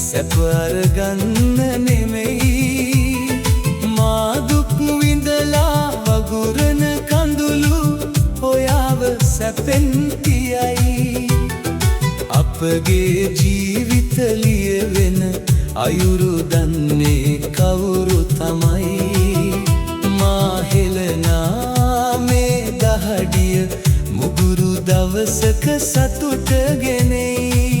සැප අරගන්න නෙමෙයි මා දුක් විඳලා වගුරන කඳුළු ඔයාව සැපෙන් තියයි අපගේ ජීවිත ලියවෙන අයුරු දන්නේ කවුරු තමයි මා හෙළනා මේ දහඩිය මුගුරු දවසක සතුට ගෙනෙයි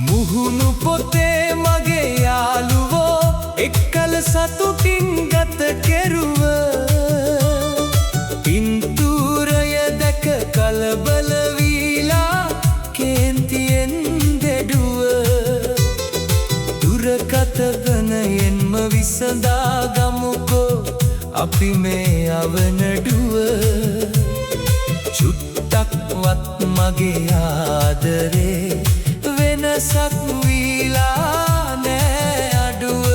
මුහුණු පොතේ මගේ යාළුවෝ එක්කල සතුටින් ගත කෙරුව පින්තූරය දැක කලබල වීලා කේන්තියෙන් දෙඩුව දුරකථනයෙන්ම විසඳා ගමුකෝ අපි මේ අවනඩුව චුට්ටක්වත් මගේ ආදරේ වෙනසක් වීලා නෑ අඩුව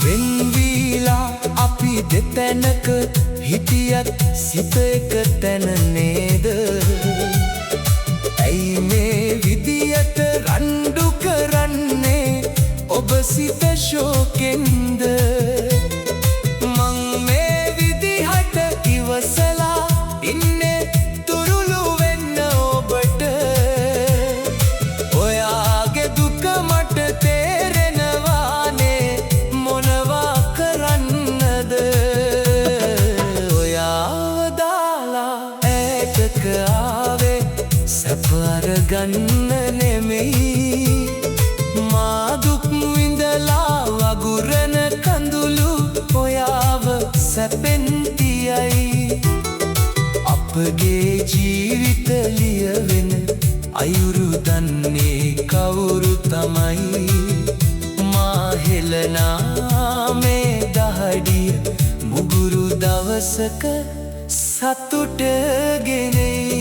වෙන්වීලා අපි දෙතැනක හිටියත් සිත එක තැන නේද ඇයි මේ විදියට රණ්ඩු කරන්නේ ඔබ සිත ශෝකෙන්ද මං මේ විදිහට ඉවසලා ඉන්නේ තුරුළු වෙන්න ඔබට ඔයාගේ දුක මට තේරෙනවානේ මොනවා කරන්නද සැප අරගන්න නෙමෙයි මා දුක් විඳලා වගුරන කඳුළු ඔයාව සැපෙන් තියයි අපගේ ජීවිත ලියවෙන අයුරු දන්නේ කවුරු තමයි මා හෙළනා මේ දහඩිය මුගුරු දවසක සතුට ගෙනෙයි